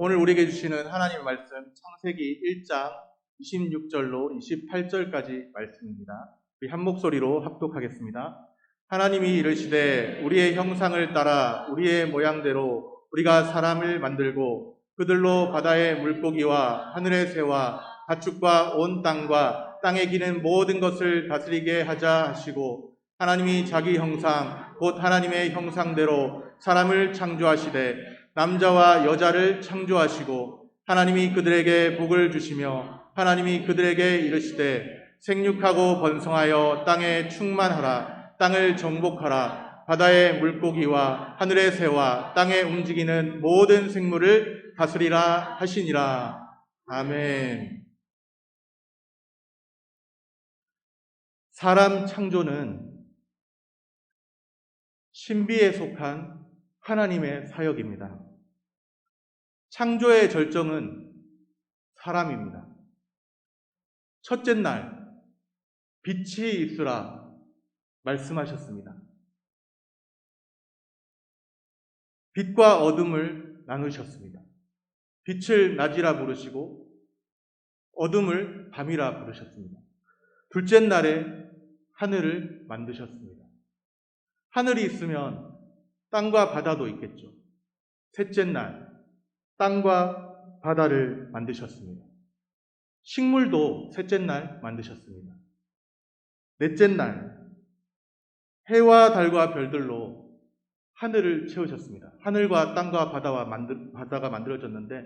오늘 우리에게 주시는 하나님의 말씀 창세기 1장 26절로 28절까지 말씀입니다. 우리 한 목소리로 합독하겠습니다. 하나님이 이르시되 우리의 형상을 따라 우리의 모양대로 우리가 사람을 만들고 그들로 바다의 물고기와 하늘의 새와 가축과 온 땅과 땅에 기는 모든 것을 다스리게 하자 하시고, 하나님이 자기 형상 곧 하나님의 형상대로 사람을 창조하시되 남자와 여자를 창조하시고, 하나님이 그들에게 복을 주시며 하나님이 그들에게 이르시되 생육하고 번성하여 땅에 충만하라. 땅을 정복하라. 바다의 물고기와 하늘의 새와 땅에 움직이는 모든 생물을 다스리라 하시니라. 아멘. 사람 창조는 신비에 속한 하나님의 사역입니다. 창조의 절정은 사람입니다. 첫째 날 빛이 있으라 말씀하셨습니다. 빛과 어둠을 나누셨습니다. 빛을 낮이라 부르시고 어둠을 밤이라 부르셨습니다. 둘째 날에 하늘을 만드셨습니다. 하늘이 있으면 땅과 바다도 있겠죠. 셋째 날 땅과 바다를 만드셨습니다. 식물도 셋째 날 만드셨습니다. 넷째 날 해와 달과 별들로 하늘을 채우셨습니다. 하늘과 땅과 바다가 만들어졌는데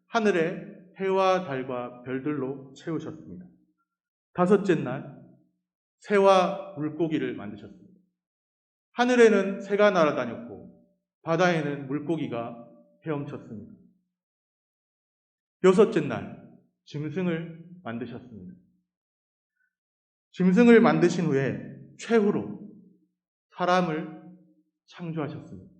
하늘에 해와 달과 별들로 채우셨습니다. 다섯째 날 새와 물고기를 만드셨습니다. 하늘에는 새가 날아다녔고 바다에는 물고기가 헤엄쳤습니다. 여섯째 날 짐승을 만드셨습니다. 짐승을 만드신 후에 최후로 사람을 창조하셨습니다.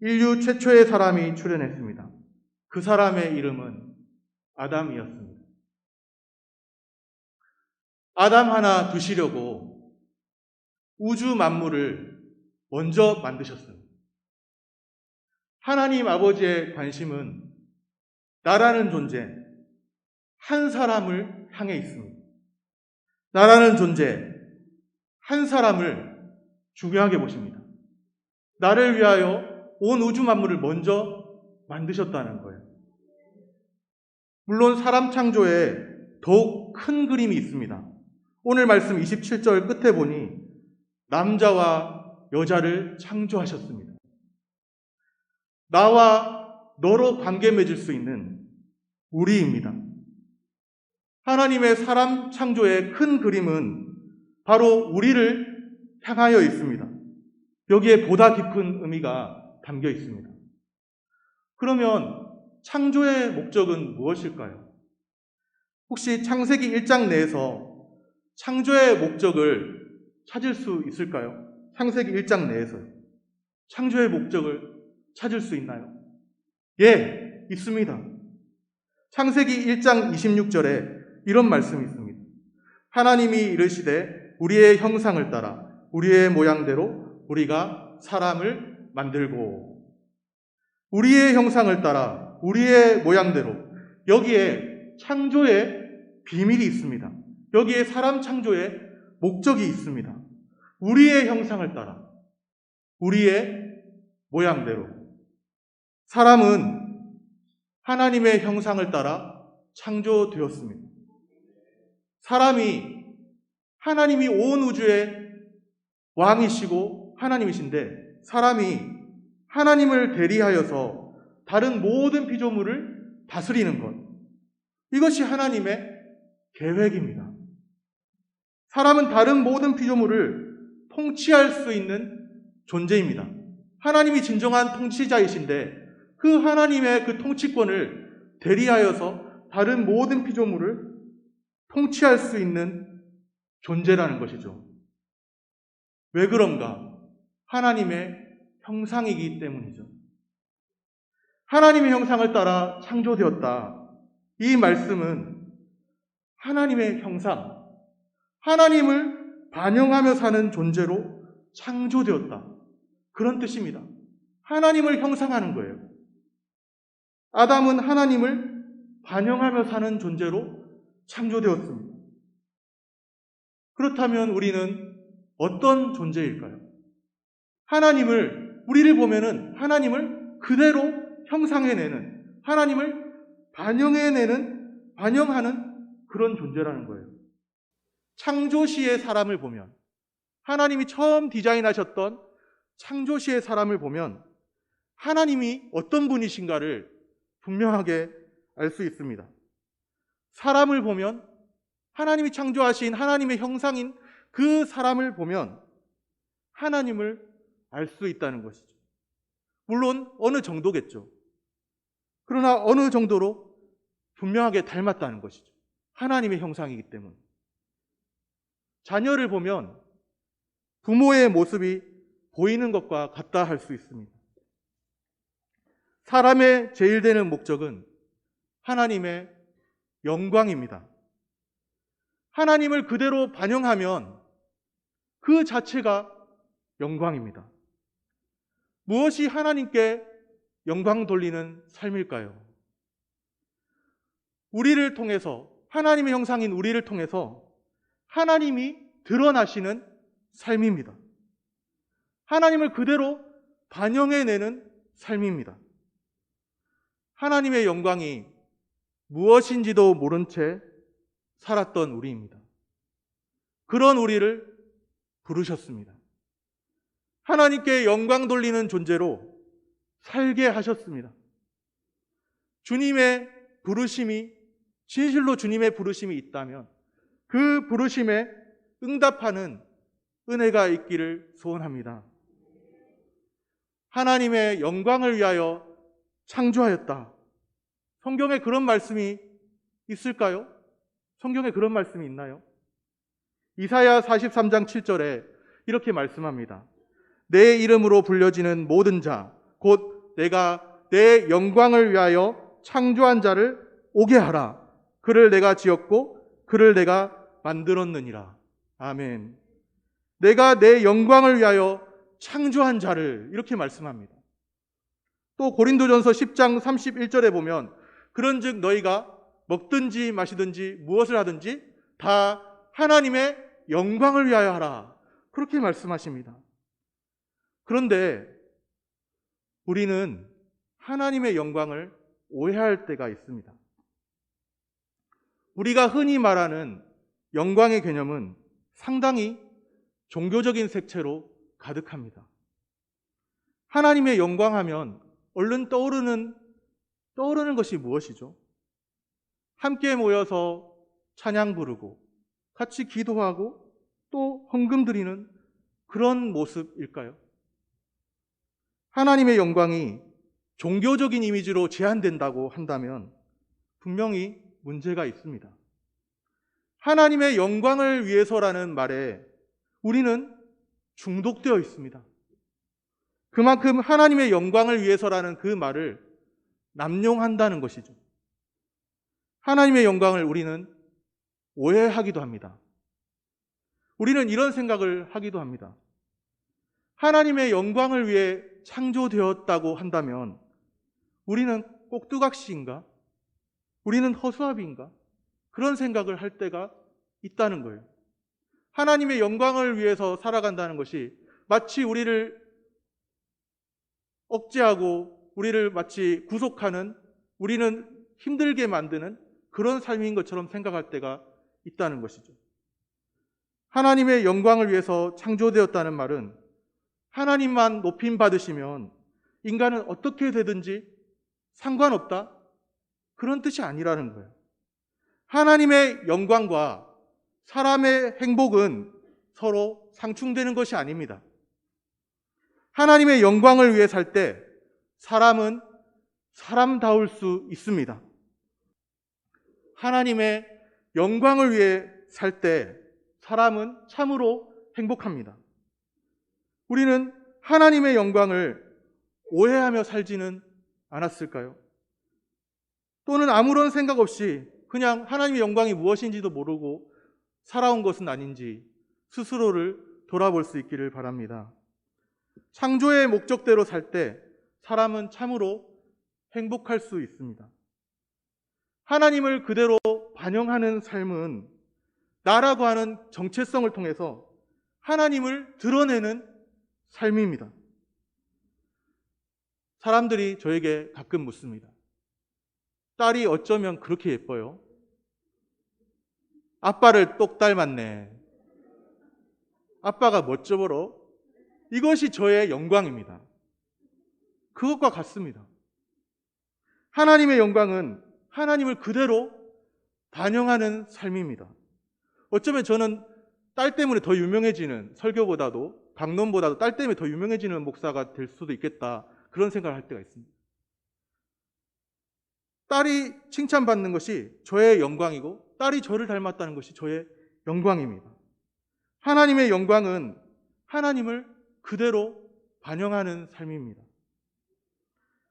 인류 최초의 사람이 출현했습니다. 그 사람의 이름은 아담이었습니다. 아담 하나 두시려고 우주 만물을 먼저 만드셨어요. 하나님 아버지의 관심은 나라는 존재, 한 사람을 향해 있습니다. 나라는 존재, 한 사람을 중요하게 보십니다. 나를 위하여 온 우주 만물을 먼저 만드셨다는 거예요. 물론 사람 창조에 더욱 큰 그림이 있습니다. 오늘 말씀 27절 끝에 보니 남자와 여자를 창조하셨습니다. 나와 너로 관계 맺을 수 있는 우리입니다. 하나님의 사람 창조의 큰 그림은 바로 우리를 향하여 있습니다. 여기에 보다 깊은 의미가 담겨 있습니다. 그러면 창조의 목적은 무엇일까요? 혹시 창세기 1장 내에서 창조의 목적을 찾을 수 있을까요? 창세기 1장 내에서요. 창조의 목적을 찾을 수 있나요? 예, 있습니다. 창세기 1장 26절에 이런 말씀이 있습니다. 하나님이 이르시되 우리의 형상을 따라 우리의 모양대로 우리가 사람을 만들고, 우리의 형상을 따라 우리의 모양대로, 여기에 창조의 비밀이 있습니다. 여기에 사람 창조의 목적이 있습니다. 우리의 형상을 따라 우리의 모양대로. 사람은 하나님의 형상을 따라 창조되었습니다. 사람이 하나님이 온 우주의 왕이시고 하나님이신데, 사람이 하나님을 대리하여서 다른 모든 피조물을 다스리는 것, 이것이 하나님의 계획입니다. 사람은 다른 모든 피조물을 통치할 수 있는 존재입니다. 하나님이 진정한 통치자이신데 그 하나님의 그 통치권을 대리하여서 다른 모든 피조물을 통치할 수 있는 존재라는 것이죠. 왜 그런가? 하나님의 형상이기 때문이죠. 하나님의 형상을 따라 창조되었다. 이 말씀은 하나님의 형상, 하나님을 반영하며 사는 존재로 창조되었다. 그런 뜻입니다. 하나님을 형상하는 거예요. 아담은 하나님을 반영하며 사는 존재로 창조되었습니다. 그렇다면 우리는 어떤 존재일까요? 우리를 보면은 하나님을 그대로 형상해내는, 하나님을 반영하는 그런 존재라는 거예요. 창조시의 사람을 보면, 하나님이 처음 디자인하셨던 창조시의 사람을 보면 하나님이 어떤 분이신가를 분명하게 알 수 있습니다. 사람을 보면, 하나님이 창조하신 하나님의 형상인 그 사람을 보면 하나님을 알 수 있다는 것이죠. 물론 어느 정도겠죠. 그러나 어느 정도로 분명하게 닮았다는 것이죠. 하나님의 형상이기 때문에. 자녀를 보면 부모의 모습이 보이는 것과 같다 할 수 있습니다. 사람의 제일 되는 목적은 하나님의 영광입니다. 하나님을 그대로 반영하면 그 자체가 영광입니다. 무엇이 하나님께 영광 돌리는 삶일까요? 우리를 통해서, 하나님의 형상인 우리를 통해서 하나님이 드러나시는 삶입니다. 하나님을 그대로 반영해내는 삶입니다. 하나님의 영광이 무엇인지도 모른 채 살았던 우리입니다. 그런 우리를 부르셨습니다. 하나님께 영광 돌리는 존재로 살게 하셨습니다. 주님의 부르심이, 진실로 주님의 부르심이 있다면 그 부르심에 응답하는 은혜가 있기를 소원합니다. 하나님의 영광을 위하여 창조하였다. 성경에 그런 말씀이 있을까요? 성경에 그런 말씀이 있나요? 이사야 43장 7절에 이렇게 말씀합니다. 내 이름으로 불려지는 모든 자, 곧 내가 내 영광을 위하여 창조한 자를 오게 하라. 그를 내가 지었고 그를 내가 만들었느니라. 아멘. 내가 내 영광을 위하여 창조한 자를, 이렇게 말씀합니다. 또 고린도전서 10장 31절에 보면 그런즉 너희가 먹든지 마시든지 무엇을 하든지 다 하나님의 영광을 위하여 하라. 그렇게 말씀하십니다. 그런데 우리는 하나님의 영광을 오해할 때가 있습니다. 우리가 흔히 말하는 영광의 개념은 상당히 종교적인 색채로 가득합니다. 하나님의 영광하면 얼른 떠오르는 것이 무엇이죠? 함께 모여서 찬양 부르고 같이 기도하고 또 헌금 드리는 그런 모습일까요? 하나님의 영광이 종교적인 이미지로 제한된다고 한다면 분명히 문제가 있습니다. 하나님의 영광을 위해서라는 말에 우리는 중독되어 있습니다. 그만큼 하나님의 영광을 위해서라는 그 말을 남용한다는 것이죠. 하나님의 영광을 우리는 오해하기도 합니다. 우리는 이런 생각을 하기도 합니다. 하나님의 영광을 위해 창조되었다고 한다면 우리는 꼭두각시인가? 우리는 허수아비인가? 그런 생각을 할 때가 있다는 거예요. 하나님의 영광을 위해서 살아간다는 것이 마치 우리를 억제하고 우리를 마치 구속하는, 우리는 힘들게 만드는 그런 삶인 것처럼 생각할 때가 있다는 것이죠. 하나님의 영광을 위해서 창조되었다는 말은 하나님만 높임 받으시면 인간은 어떻게 되든지 상관없다, 그런 뜻이 아니라는 거예요. 하나님의 영광과 사람의 행복은 서로 상충되는 것이 아닙니다. 하나님의 영광을 위해 살 때 사람은 사람다울 수 있습니다. 하나님의 영광을 위해 살 때 사람은 참으로 행복합니다. 우리는 하나님의 영광을 오해하며 살지는 않았을까요? 또는 아무런 생각 없이 그냥 하나님의 영광이 무엇인지도 모르고 살아온 것은 아닌지 스스로를 돌아볼 수 있기를 바랍니다. 창조의 목적대로 살 때 사람은 참으로 행복할 수 있습니다. 하나님을 그대로 반영하는 삶은 나라고 하는 정체성을 통해서 하나님을 드러내는 삶입니다. 사람들이 저에게 가끔 묻습니다. 딸이 어쩌면 그렇게 예뻐요? 아빠를 똑 닮았네. 아빠가 멋져 보러? 이것이 저의 영광입니다. 그것과 같습니다. 하나님의 영광은 하나님을 그대로 반영하는 삶입니다. 어쩌면 저는 딸 때문에 더 유명해지는, 설교보다도 강론보다도 딸 때문에 더 유명해지는 목사가 될 수도 있겠다, 그런 생각을 할 때가 있습니다. 딸이 칭찬받는 것이 저의 영광이고 딸이 저를 닮았다는 것이 저의 영광입니다. 하나님의 영광은 하나님을 그대로 반영하는 삶입니다.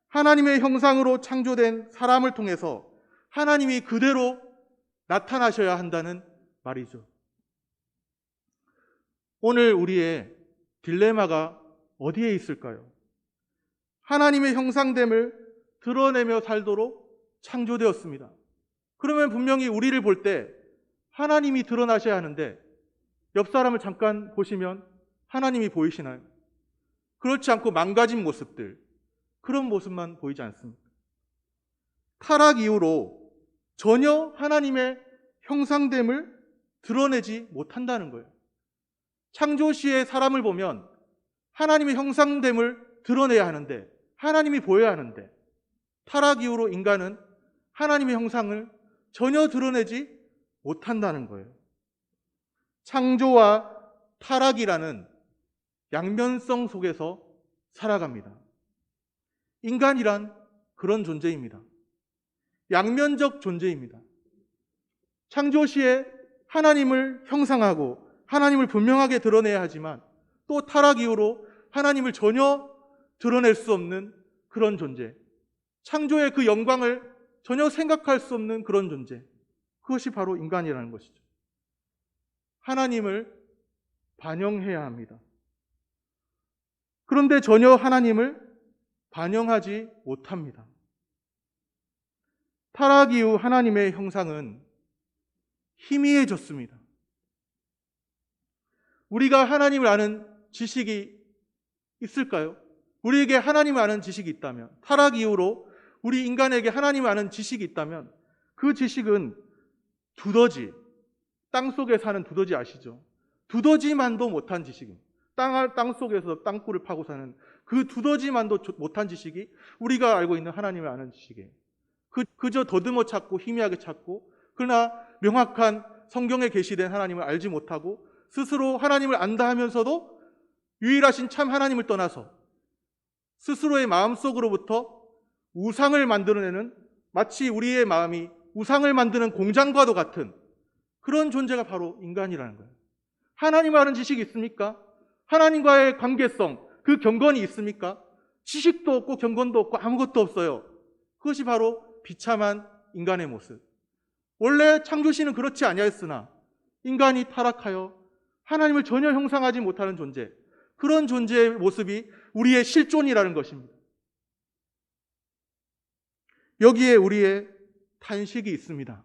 하나님의 형상으로 창조된 사람을 통해서 하나님이 그대로 나타나셔야 한다는 말이죠. 오늘 우리의 딜레마가 어디에 있을까요? 하나님의 형상됨을 드러내며 살도록 창조되었습니다. 그러면 분명히 우리를 볼 때 하나님이 드러나셔야 하는데 옆 사람을 잠깐 보시면 하나님이 보이시나요? 그렇지 않고 망가진 모습들, 그런 모습만 보이지 않습니까? 타락 이후로 전혀 하나님의 형상됨을 드러내지 못한다는 거예요. 창조 시에 사람을 보면 하나님의 형상됨을 드러내야 하는데, 하나님이 보여야 하는데, 타락 이후로 인간은 하나님의 형상을 전혀 드러내지 못한다는 거예요. 창조와 타락이라는 양면성 속에서 살아갑니다. 인간이란 그런 존재입니다. 양면적 존재입니다. 창조 시에 하나님을 형상하고 하나님을 분명하게 드러내야 하지만 또 타락 이후로 하나님을 전혀 드러낼 수 없는 그런 존재, 창조의 그 영광을 전혀 생각할 수 없는 그런 존재, 그것이 바로 인간이라는 것이죠. 하나님을 반영해야 합니다. 그런데 전혀 하나님을 반영하지 못합니다. 타락 이후 하나님의 형상은 희미해졌습니다. 우리가 하나님을 아는 지식이 있을까요? 우리에게 하나님을 아는 지식이 있다면, 타락 이후로 우리 인간에게 하나님을 아는 지식이 있다면 그 지식은 두더지, 땅 속에 사는 두더지 아시죠? 두더지만도 못한 지식입니다. 땅 속에서 땅굴을 파고 사는 그 두더지만도 못한 지식이 우리가 알고 있는 하나님을 아는 지식이에요. 그저 더듬어 찾고 희미하게 찾고, 그러나 명확한 성경에 계시된 하나님을 알지 못하고 스스로 하나님을 안다 하면서도 유일하신 참 하나님을 떠나서 스스로의 마음속으로부터 우상을 만들어내는, 마치 우리의 마음이 우상을 만드는 공장과도 같은 그런 존재가 바로 인간이라는 거예요. 하나님 아는 지식이 있습니까? 하나님과의 관계성, 그 경건이 있습니까? 지식도 없고 경건도 없고 아무것도 없어요. 그것이 바로 비참한 인간의 모습. 원래 창조시는 그렇지 아니하였으나 인간이 타락하여 하나님을 전혀 형상하지 못하는 존재, 그런 존재의 모습이 우리의 실존이라는 것입니다. 여기에 우리의 탄식이 있습니다.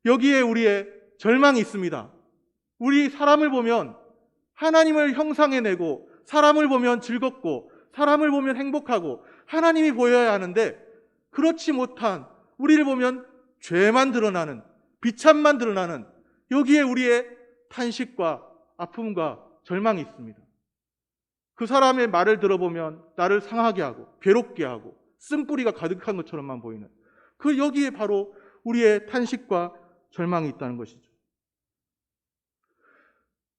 여기에 우리의 절망이 있습니다. 우리 사람을 보면 하나님을 형상해내고, 사람을 보면 즐겁고, 사람을 보면 행복하고, 하나님이 보여야 하는데 그렇지 못한, 우리를 보면 죄만 드러나는, 비참만 드러나는, 여기에 우리의 탄식과 아픔과 절망이 있습니다. 그 사람의 말을 들어보면 나를 상하게 하고 괴롭게 하고 쓴뿌리가 가득한 것처럼만 보이는, 그 여기에 바로 우리의 탄식과 절망이 있다는 것이죠.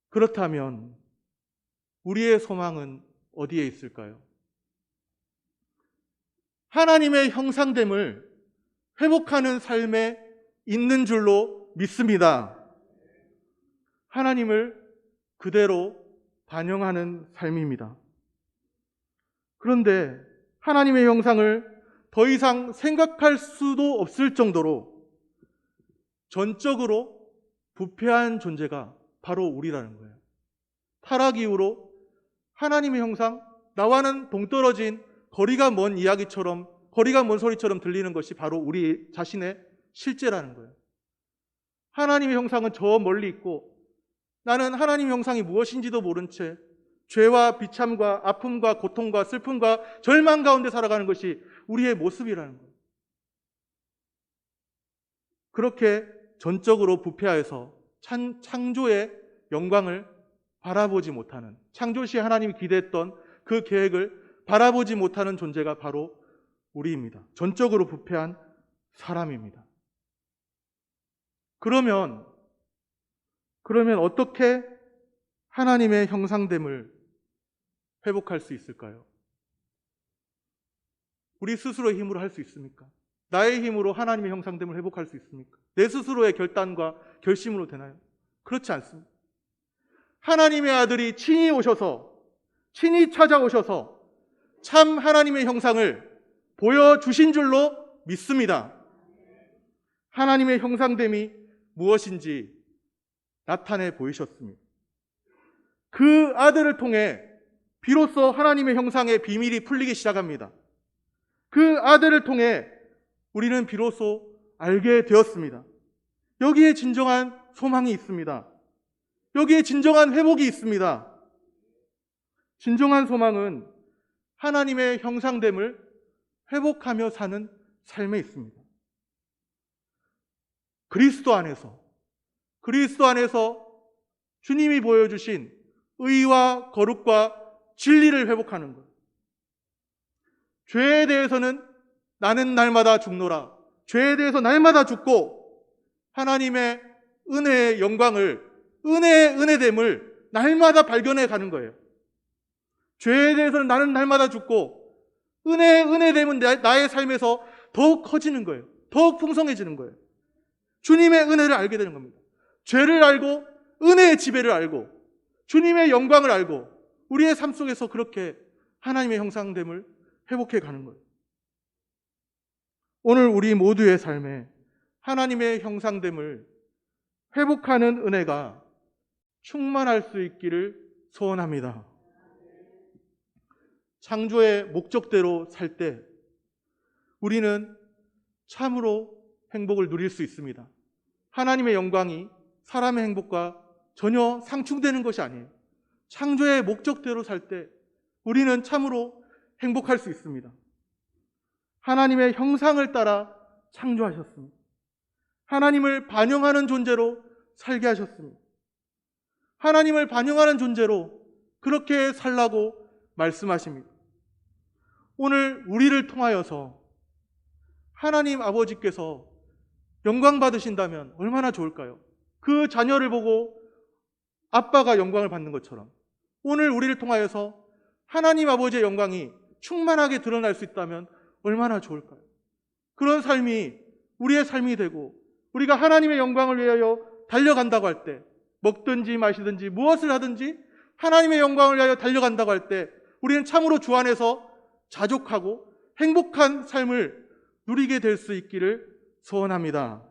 그렇다면 우리의 소망은 어디에 있을까요? 하나님의 형상됨을 회복하는 삶에 있는 줄로 믿습니다. 하나님을 그대로 반영하는 삶입니다. 그런데 하나님의 형상을 더 이상 생각할 수도 없을 정도로 전적으로 부패한 존재가 바로 우리라는 거예요. 타락 이후로 하나님의 형상, 나와는 동떨어진 거리가 먼 이야기처럼 거리가 먼 소리처럼 들리는 것이 바로 우리 자신의 실제라는 거예요. 하나님의 형상은 저 멀리 있고 나는 하나님의 형상이 무엇인지도 모른 채 죄와 비참과 아픔과 고통과 슬픔과 절망 가운데 살아가는 것이 우리의 모습이라는 거예요. 그렇게 전적으로 부패하여서 창조의 영광을 바라보지 못하는, 창조 시 하나님이 기대했던 그 계획을 바라보지 못하는 존재가 바로 우리입니다. 전적으로 부패한 사람입니다. 그러면 어떻게 하나님의 형상됨을 회복할 수 있을까요? 우리 스스로의 힘으로 할 수 있습니까? 나의 힘으로 하나님의 형상됨을 회복할 수 있습니까? 내 스스로의 결단과 결심으로 되나요? 그렇지 않습니다. 하나님의 아들이 친히 오셔서, 친히 찾아오셔서 참 하나님의 형상을 보여주신 줄로 믿습니다. 하나님의 형상됨이 무엇인지 나타내 보이셨습니다. 그 아들을 통해 비로소 하나님의 형상의 비밀이 풀리기 시작합니다. 그 아들을 통해 우리는 비로소 알게 되었습니다. 여기에 진정한 소망이 있습니다. 여기에 진정한 회복이 있습니다. 진정한 소망은 하나님의 형상됨을 회복하며 사는 삶에 있습니다. 그리스도 안에서 주님이 보여주신 의와 거룩과 진리를 회복하는 것. 죄에 대해서는 나는 날마다 죽노라. 죄에 대해서 날마다 죽고 하나님의 은혜의 영광을, 은혜의 은혜됨을 날마다 발견해 가는 거예요. 죄에 대해서는 나는 날마다 죽고 은혜의 은혜됨은 나의 삶에서 더욱 커지는 거예요. 더욱 풍성해지는 거예요. 주님의 은혜를 알게 되는 겁니다. 죄를 알고 은혜의 지배를 알고 주님의 영광을 알고 우리의 삶 속에서 그렇게 하나님의 형상됨을 회복해 가는 거예요. 오늘 우리 모두의 삶에 하나님의 형상됨을 회복하는 은혜가 충만할 수 있기를 소원합니다. 창조의 목적대로 살 때 우리는 참으로 행복을 누릴 수 있습니다. 하나님의 영광이 사람의 행복과 전혀 상충되는 것이 아니에요. 창조의 목적대로 살 때 우리는 참으로 행복할 수 있습니다. 하나님의 형상을 따라 창조하셨습니다. 하나님을 반영하는 존재로 살게 하셨습니다. 하나님을 반영하는 존재로 그렇게 살라고 말씀하십니다. 오늘 우리를 통하여서 하나님 아버지께서 영광 받으신다면 얼마나 좋을까요? 그 자녀를 보고 아빠가 영광을 받는 것처럼 오늘 우리를 통하여서 하나님 아버지의 영광이 충만하게 드러날 수 있다면 얼마나 좋을까요? 그런 삶이 우리의 삶이 되고 우리가 하나님의 영광을 위하여 달려간다고 할 때 먹든지 마시든지 무엇을 하든지 하나님의 영광을 위하여 달려간다고 할 때 우리는 참으로 주 안에서 자족하고 행복한 삶을 누리게 될 수 있기를 소원합니다.